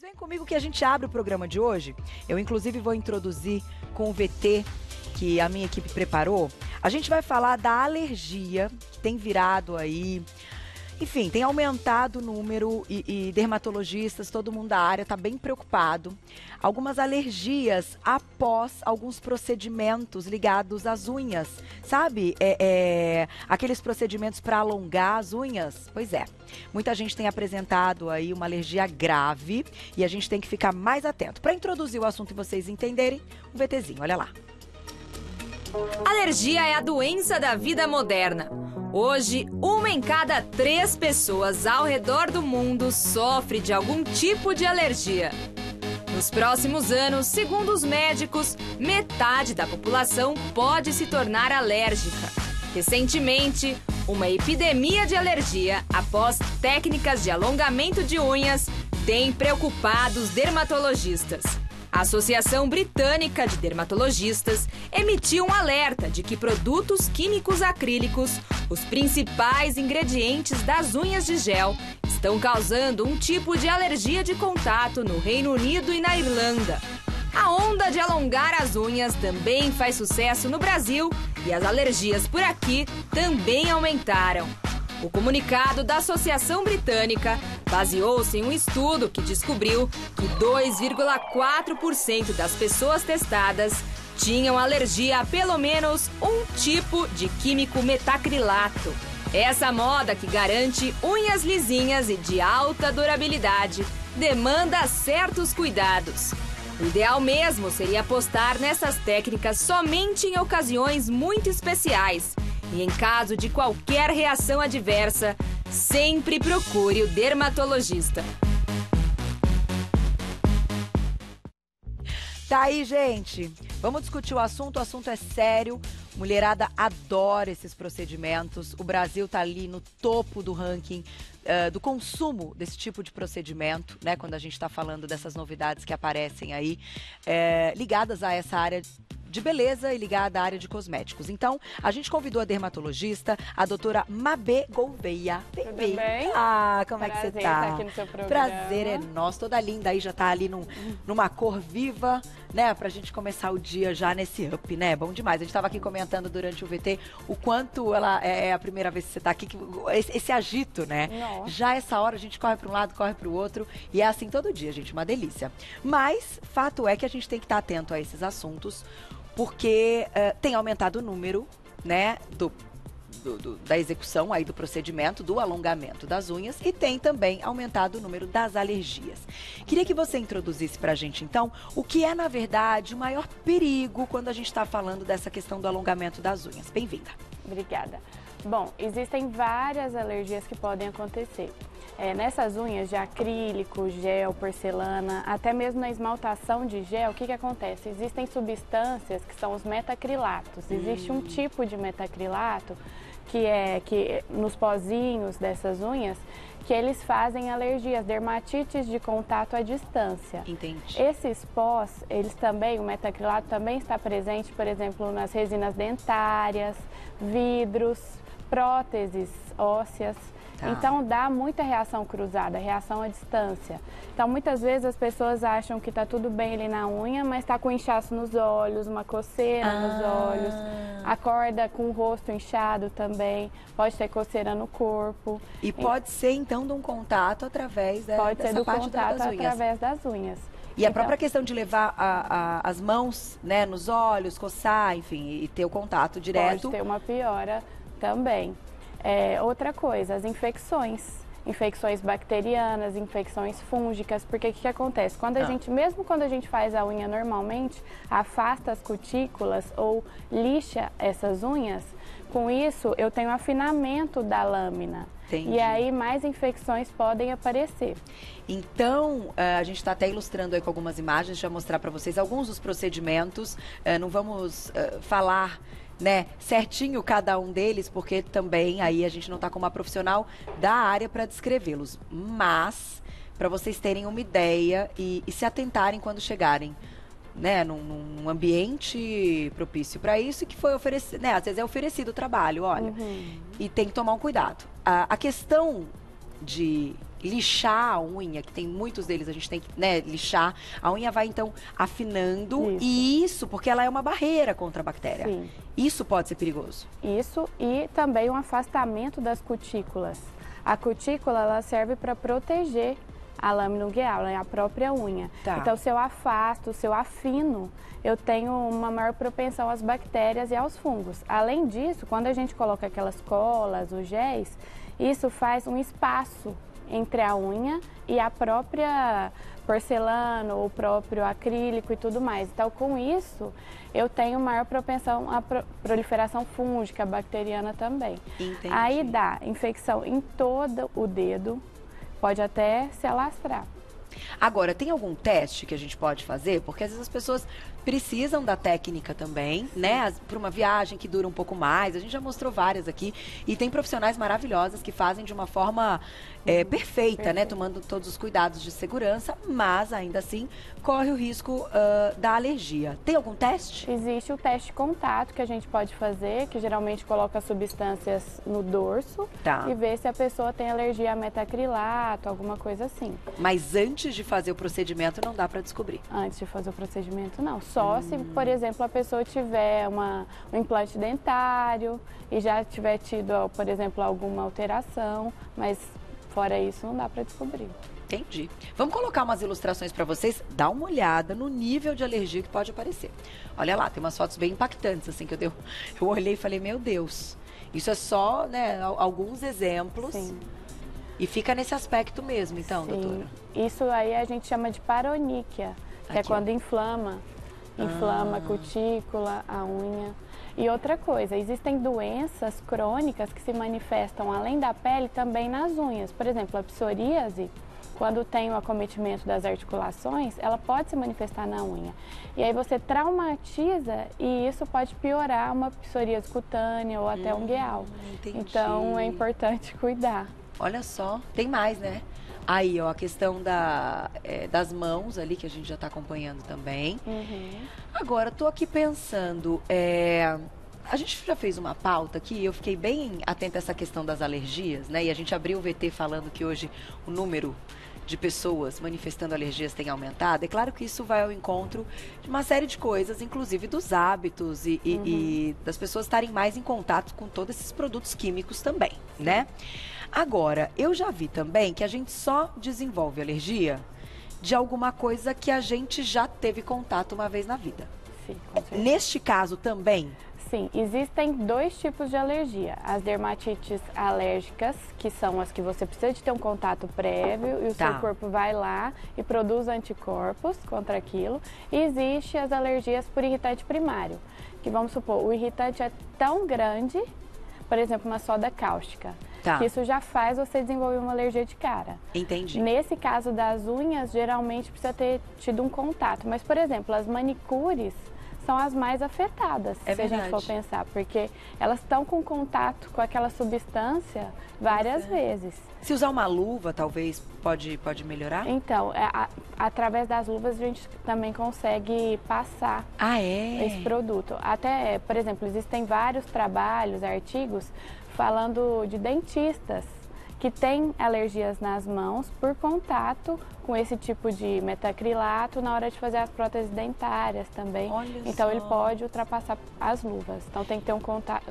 Vem comigo que a gente abre o programa de hoje. Eu, inclusive, vou introduzir com o VT que a minha equipe preparou. A gente vai falar da alergia que tem virado aí... Enfim, tem aumentado o número e dermatologistas, todo mundo da área está bem preocupado. Algumas alergias após alguns procedimentos ligados às unhas. Sabe? Aqueles procedimentos para alongar as unhas. Pois é. Muita gente tem apresentado aí uma alergia grave e a gente tem que ficar mais atento. Para introduzir o assunto e vocês entenderem, um VTzinho, olha lá. Alergia é a doença da vida moderna. Hoje, 1 em cada 3 pessoas ao redor do mundo sofre de algum tipo de alergia. Nos próximos anos, segundo os médicos, metade da população pode se tornar alérgica. Recentemente, uma epidemia de alergia após técnicas de alongamento de unhas tem preocupado os dermatologistas. A Associação Britânica de Dermatologistas emitiu um alerta de que produtos químicos acrílicos, os principais ingredientes das unhas de gel, estão causando um tipo de alergia de contato no Reino Unido e na Irlanda. A onda de alongar as unhas também faz sucesso no Brasil e as alergias por aqui também aumentaram. O comunicado da Associação Britânica baseou-se em um estudo que descobriu que 2,4% das pessoas testadas tinham alergia a pelo menos um tipo de químico metacrilato. Essa moda, que garante unhas lisinhas e de alta durabilidade, demanda certos cuidados. O ideal mesmo seria apostar nessas técnicas somente em ocasiões muito especiais. E em caso de qualquer reação adversa, sempre procure o dermatologista. Tá aí, gente. Vamos discutir o assunto é sério. Mulherada adora esses procedimentos. O Brasil tá ali no topo do ranking do consumo desse tipo de procedimento, né? Quando a gente tá falando dessas novidades que aparecem aí, ligadas a essa área de beleza e ligada à área de cosméticos. Então, a gente convidou a dermatologista, a doutora Mabê Gouveia. Tudo bem? Ah, como é que você tá? Prazer estar aqui no seu programa. Prazer é nosso. Toda linda aí, já tá ali numa cor viva, né? Pra gente começar o dia já nesse up, né? Bom demais. A gente tava aqui comentando durante o VT o quanto ela é a primeira vez que você tá aqui, esse agito, né? Nossa. Já essa hora a gente corre para um lado, corre para o outro e é assim todo dia, gente, uma delícia. Mas fato é que a gente tem que estar atento a esses assuntos, porque tem aumentado o número, né, da execução aí do procedimento, do alongamento das unhas, e tem também aumentado o número das alergias. Queria que você introduzisse pra gente, então, o que é, na verdade, o maior perigo quando a gente está falando dessa questão do alongamento das unhas. Bem-vinda. Obrigada. Bom, existem várias alergias que podem acontecer. Nessas unhas de acrílico, gel, porcelana, até mesmo na esmaltação de gel, o que acontece? Existem substâncias que são os metacrilatos. Existe um tipo de metacrilato que nos pozinhos dessas unhas, que eles fazem alergias, dermatites de contato à distância. Entendi. Esses pós, o metacrilato também está presente, por exemplo, nas resinas dentárias, vidros, próteses ósseas. Então, dá muita reação cruzada, reação à distância. Então, muitas vezes as pessoas acham que está tudo bem ali na unha, mas está com inchaço nos olhos, uma coceira nos olhos, acorda com o rosto inchado também, pode ter coceira no corpo. E pode ser, então, de um contato através dessa parte das unhas. Pode ser do contato através das unhas. E a própria questão de levar as mãos, né, nos olhos, coçar, enfim, e ter o contato direto. Pode ter uma piora também. Outra coisa, as infecções bacterianas, infecções fúngicas, porque o que acontece? Mesmo quando a gente faz a unha normalmente, afasta as cutículas ou lixa essas unhas, com isso eu tenho afinamento da lâmina. Entendi. E aí mais infecções podem aparecer. Então, a gente está até ilustrando aí com algumas imagens, já mostrar para vocês alguns dos procedimentos. Não vamos falar, né, certinho cada um deles, porque também aí a gente não está com uma profissional da área para descrevê-los. Mas, para vocês terem uma ideia e se atentarem quando chegarem, né, num ambiente propício para isso, e que foi oferecido, né, às vezes é oferecido o trabalho, olha, e tem que tomar um cuidado. A questão lixar a unha, que tem muitos deles, a gente tem que, né, lixar, a unha vai então afinando, e isso porque ela é uma barreira contra a bactéria. Sim. Isso pode ser perigoso. Isso, e também um afastamento das cutículas. A cutícula, ela serve para proteger a lâmina ungueal, né, a própria unha. Tá. Então, se eu afasto, se eu afino, eu tenho uma maior propensão às bactérias e aos fungos. Além disso, quando a gente coloca aquelas colas, os géis, isso faz um espaço entre a unha e a própria porcelana, ou o próprio acrílico e tudo mais. Então, com isso, eu tenho maior propensão à proliferação fúngica, bacteriana também. Entendi. Aí dá infecção em todo o dedo, pode até se alastrar. Agora, tem algum teste que a gente pode fazer? Porque às vezes as pessoas precisam da técnica também, né? Para uma viagem que dura um pouco mais. A gente já mostrou várias aqui. E tem profissionais maravilhosas que fazem de uma forma perfeita, né? Tomando todos os cuidados de segurança, mas ainda assim corre o risco da alergia. Tem algum teste? Existe o teste de contato que a gente pode fazer, que geralmente coloca substâncias no dorso e vê se a pessoa tem alergia a metacrilato, alguma coisa assim. Mas antes de fazer o procedimento não dá para descobrir? Antes de fazer o procedimento não. Só se, por exemplo, a pessoa tiver um implante dentário e já tiver tido, por exemplo, alguma alteração, mas fora isso não dá para descobrir. Entendi. Vamos colocar umas ilustrações para vocês, dar uma olhada no nível de alergia que pode aparecer. Olha lá, tem umas fotos bem impactantes, assim, que eu olhei e falei, meu Deus, isso é só, né, alguns exemplos. Sim. E fica nesse aspecto mesmo, então, Sim. doutora? Isso aí a gente chama de paroníquia, que é quando inflama a cutícula, a unha. E outra coisa, existem doenças crônicas que se manifestam além da pele também nas unhas. Por exemplo, a psoríase, quando tem o acometimento das articulações, ela pode se manifestar na unha. E aí você traumatiza e isso pode piorar uma psoríase cutânea ou até ungueal. Entendi. Então é importante cuidar. Olha só, tem mais, né? Aí, ó, a questão das mãos ali, que a gente já está acompanhando também. Agora, tô aqui pensando, a gente já fez uma pauta aqui, eu fiquei bem atenta a essa questão das alergias, né? E a gente abriu o VT falando que hoje o número de pessoas manifestando alergias tem aumentado. É claro que isso vai ao encontro de uma série de coisas, inclusive dos hábitos e das pessoas estarem mais em contato com todos esses produtos químicos também, né? Agora, eu já vi também que a gente só desenvolve alergia de alguma coisa que a gente já teve contato uma vez na vida. Sim, com certeza. Neste caso também? Sim, existem dois tipos de alergia. As dermatites alérgicas, que são as que você precisa de ter um contato prévio e o seu corpo vai lá e produz anticorpos contra aquilo. E existe as alergias por irritante primário, que vamos supor, o irritante é tão grande, por exemplo, uma soda cáustica, que isso já faz você desenvolver uma alergia de cara. Entendi. Nesse caso das unhas, geralmente precisa ter tido um contato. Mas, por exemplo, as manicures são as mais afetadas, se a gente for pensar, porque elas estão com contato com aquela substância várias vezes. Se usar uma luva, talvez, pode melhorar? Então, através das luvas a gente também consegue passar esse produto. Até, por exemplo, existem vários trabalhos, artigos, falando de dentistas que têm alergias nas mãos por contato com esse tipo de metacrilato na hora de fazer as próteses dentárias também. Então ele pode ultrapassar as luvas. Então tem que ter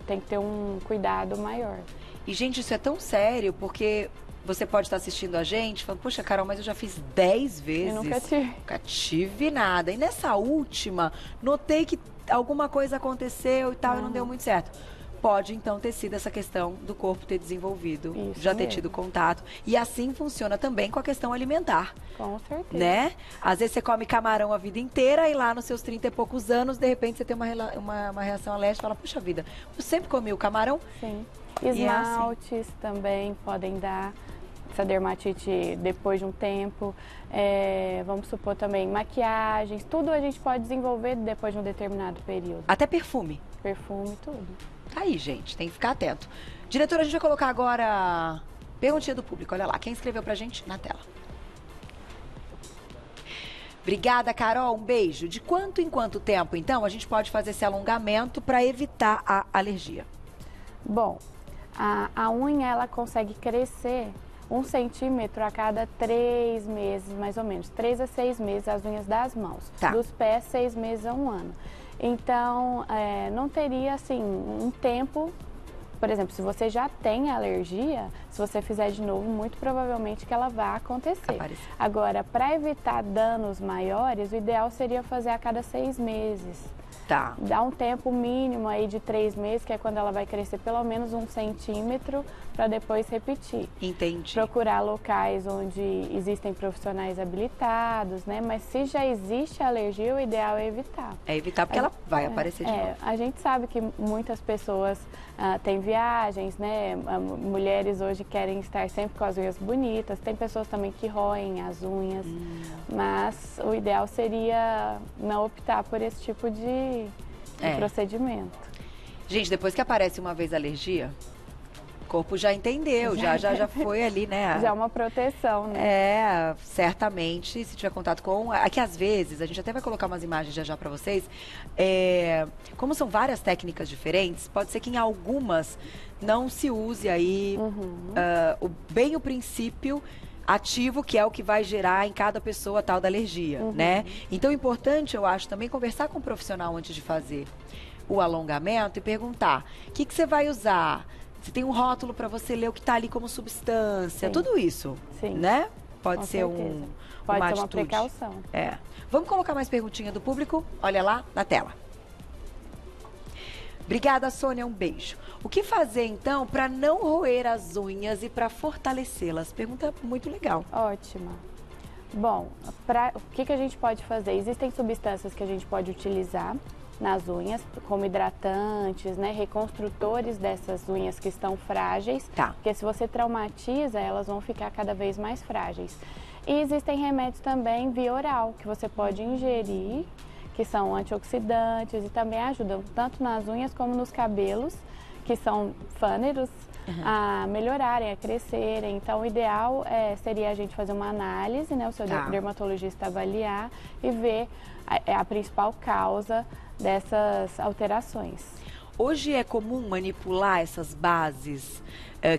tem que ter um cuidado maior. E gente, isso é tão sério porque você pode estar assistindo a gente falando, poxa, Carol, mas eu já fiz 10 vezes. Eu nunca tive. Nunca tive nada. E nessa última, notei que alguma coisa aconteceu e tal, e não deu muito certo. Pode, então, ter sido essa questão do corpo ter desenvolvido, já ter tido contato. E assim funciona também com a questão alimentar. Com certeza. Né? Às vezes você come camarão a vida inteira e lá nos seus 30 e poucos anos, de repente, você tem uma reação alérgica e fala, puxa vida, eu sempre comi o camarão. Sim. Esmaltes também podem dar essa dermatite depois de um tempo. Vamos supor também maquiagens, tudo a gente pode desenvolver depois de um determinado período. Até perfume. Perfume, tudo. Tá aí, gente, tem que ficar atento. Diretora, a gente vai colocar agora perguntinha do público. Olha lá, quem escreveu pra gente na tela. Obrigada, Carol. Um beijo. De quanto em quanto tempo, então, a gente pode fazer esse alongamento para evitar a alergia? Bom, a unha, ela consegue crescer 1 centímetro a cada 3 meses, mais ou menos. 3 a 6 meses as unhas das mãos. Tá. Dos pés, 6 meses a 1 ano. Então, não teria, assim, um tempo... Por exemplo, se você já tem alergia, se você fizer de novo, muito provavelmente que ela vai acontecer. Agora, para evitar danos maiores, o ideal seria fazer a cada 6 meses. Tá. Dá um tempo mínimo aí de 3 meses, que é quando ela vai crescer pelo menos 1 centímetro, para depois repetir. Entendi. Procurar locais onde existem profissionais habilitados, né? Mas se já existe alergia, o ideal é evitar. É evitar porque ela vai aparecer de novo. A gente sabe que muitas pessoas têm viagens, né? Mulheres hoje querem estar sempre com as unhas bonitas. Tem pessoas também que roem as unhas. Mas o ideal seria não optar por esse tipo de procedimento. Gente, depois que aparece uma vez a alergia, o corpo já entendeu, já foi ali, né? Já é uma proteção, né? É, certamente, se tiver contato com... Aqui, às vezes, a gente até vai colocar umas imagens já para vocês. Como são várias técnicas diferentes, pode ser que em algumas não se use aí bem o princípio ativo, que é o que vai gerar em cada pessoa a tal da alergia, né? Então, é importante, eu acho, também conversar com o profissional antes de fazer o alongamento e perguntar: o que você vai usar? Se tem um rótulo para você ler o que está ali como substância, tudo isso, né? Pode ser Pode uma ser uma atitude. precaução. Vamos colocar mais perguntinha do público? Olha lá na tela. Obrigada, Sônia, um beijo. O que fazer, então, para não roer as unhas e para fortalecê-las? Pergunta muito legal. Ótima. Bom, o que a gente pode fazer? Existem substâncias que a gente pode utilizar nas unhas, como hidratantes, né, reconstrutores dessas unhas que estão frágeis, porque se você traumatiza, elas vão ficar cada vez mais frágeis. E existem remédios também via oral, que você pode ingerir, que são antioxidantes e também ajudam tanto nas unhas como nos cabelos, que são fâneros, a melhorarem, a crescerem. Então, o ideal seria a gente fazer uma análise, né, o seu dermatologista avaliar e ver a principal causa dessas alterações. Hoje é comum manipular essas bases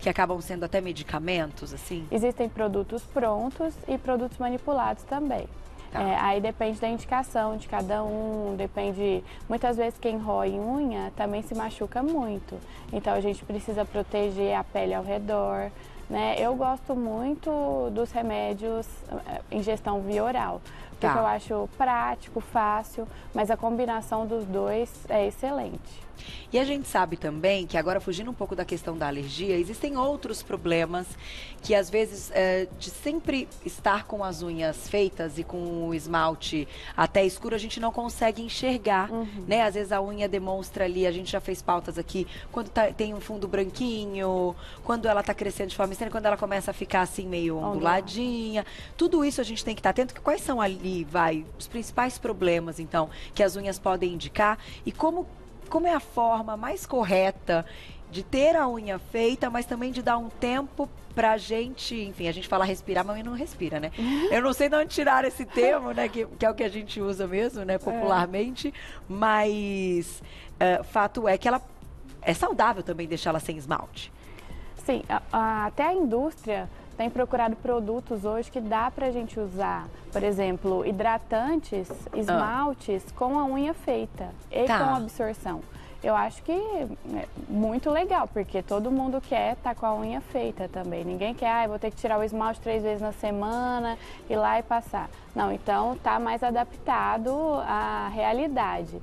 que acabam sendo até medicamentos, assim? Existem produtos prontos e produtos manipulados também. Aí depende da indicação de cada um, depende... Muitas vezes quem rói unha também se machuca muito. Então a gente precisa proteger a pele ao redor, né? Eu gosto muito dos remédios ingestão via oral, porque eu acho prático, fácil, mas a combinação dos dois é excelente. E a gente sabe também que, agora fugindo um pouco da questão da alergia, existem outros problemas que às vezes de sempre estar com as unhas feitas e com o esmalte até escuro, a gente não consegue enxergar, né? Às vezes a unha demonstra ali, a gente já fez pautas aqui, quando tem um fundo branquinho, quando ela está crescendo de forma estranha, quando ela começa a ficar assim meio onduladinha. Tudo isso a gente tem que estar atento. Quais são ali, os principais problemas, então, que as unhas podem indicar e como é a forma mais correta de ter a unha feita, mas também de dar um tempo pra gente, enfim, a gente fala respirar, mas não respira, né? Eu não sei de onde tirar esse termo, né, que é o que a gente usa mesmo, né, popularmente, mas fato é que ela é saudável também deixá-la sem esmalte. Sim, até a indústria tem procurado produtos hoje que dá pra gente usar, por exemplo, hidratantes, esmaltes com a unha feita e com absorção. Eu acho que é muito legal, porque todo mundo quer estar com a unha feita também. Ninguém quer, vou ter que tirar o esmalte 3 vezes na semana, ir lá e passar. Não, então tá mais adaptado à realidade.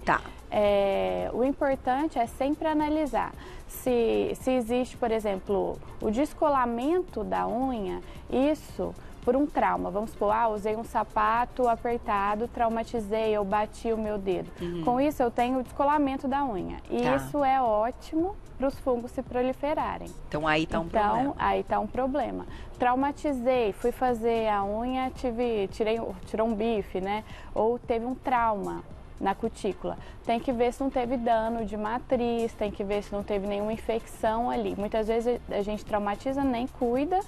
O importante é sempre analisar se existe, por exemplo, o descolamento da unha, isso por um trauma. Vamos supor, usei um sapato apertado, traumatizei, eu bati o meu dedo. Com isso eu tenho o descolamento da unha. E isso é ótimo para os fungos se proliferarem. Então aí está um problema. Aí está um problema. Traumatizei, fui fazer a unha, tirou um bife, né? Ou teve um trauma. na cutícula. Tem que ver se não teve dano de matriz, tem que ver se não teve nenhuma infecção ali. Muitas vezes a gente traumatiza, nem cuida,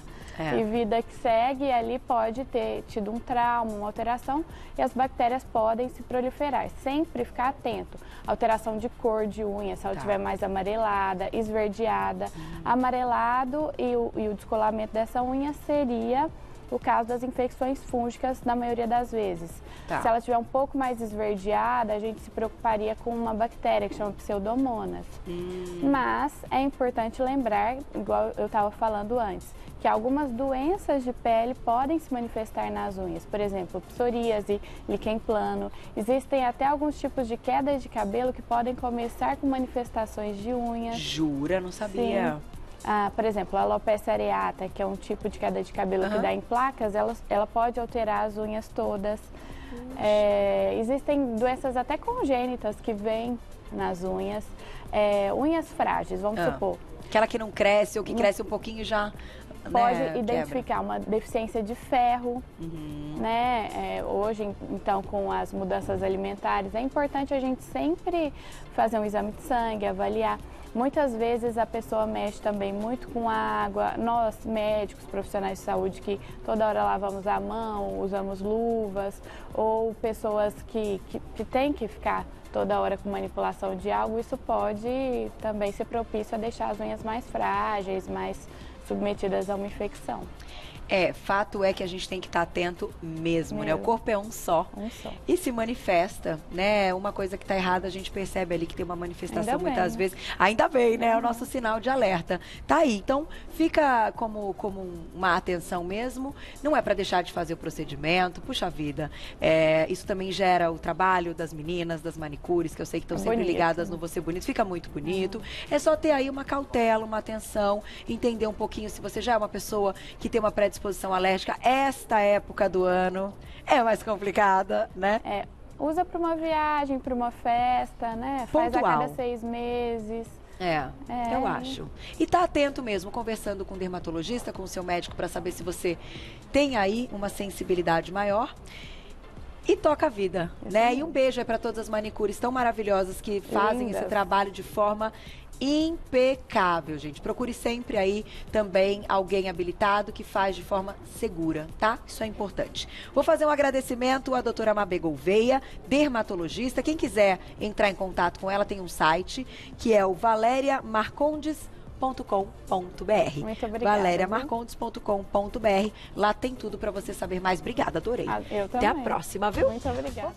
e vida que segue, e ali pode ter tido um trauma, uma alteração, e as bactérias podem se proliferar. Sempre ficar atento. Alteração de cor de unha, se ela estiver mais amarelada, esverdeada. Amarelado e o descolamento dessa unha seria o caso das infecções fúngicas na maioria das vezes. Se ela estiver um pouco mais esverdeada, a gente se preocuparia com uma bactéria que chama Pseudomonas. Mas é importante lembrar, igual eu estava falando antes, que algumas doenças de pele podem se manifestar nas unhas. Por exemplo, psoríase, líquen plano. Existem até alguns tipos de queda de cabelo que podem começar com manifestações de unhas. Jura? Não sabia. Sim. Por exemplo, a alopecia areata, que é um tipo de queda de cabelo que dá em placas, ela pode alterar as unhas todas. Existem doenças até congênitas que vêm nas unhas. Unhas frágeis, vamos supor. Aquela que não cresce ou que cresce um pouquinho já... Pode identificar uma deficiência de ferro, né? Hoje, então, com as mudanças alimentares, é importante a gente sempre fazer um exame de sangue, avaliar. Muitas vezes a pessoa mexe também muito com água. Nós, médicos, profissionais de saúde, que toda hora lavamos a mão, usamos luvas, ou pessoas que têm que ficar toda hora com manipulação de algo, isso pode também ser propício a deixar as unhas mais frágeis, mais submetidas a uma infecção. Fato é que a gente tem que estar atento mesmo, né? O corpo é um só. E se manifesta, né? Uma coisa que está errada, a gente percebe ali que tem uma manifestação muitas vezes. Ainda bem, né? É o nosso sinal de alerta. Tá aí. Então, fica como uma atenção mesmo. Não é para deixar de fazer o procedimento. Puxa vida. Isso também gera o trabalho das meninas, das manicures, que eu sei que estão sempre ligadas no Você Bonito. Fica muito bonito. É só ter aí uma cautela, uma atenção, entender um pouquinho se você já é uma pessoa que tem uma predisposição alérgica. Esta época do ano é mais complicada, né? Usa para uma viagem, para uma festa, né? Pontual. Faz a cada 6 meses. Eu acho. E tá atento mesmo, conversando com o dermatologista, com o seu médico, para saber se você tem aí uma sensibilidade maior. E toca a vida, né? E um beijo aí para todas as manicures tão maravilhosas que fazem esse trabalho de forma impecável, gente. Procure sempre aí também alguém habilitado que faz de forma segura, tá? Isso é importante. Vou fazer um agradecimento à doutora Mabê Gouveia, dermatologista. Quem quiser entrar em contato com ela, tem um site que é o valeriamarcondes.com.br. Muito obrigada. valeriamarcondes.com.br. Lá tem tudo para você saber mais. Obrigada, adorei. Eu Até também. A próxima, viu? Muito obrigada.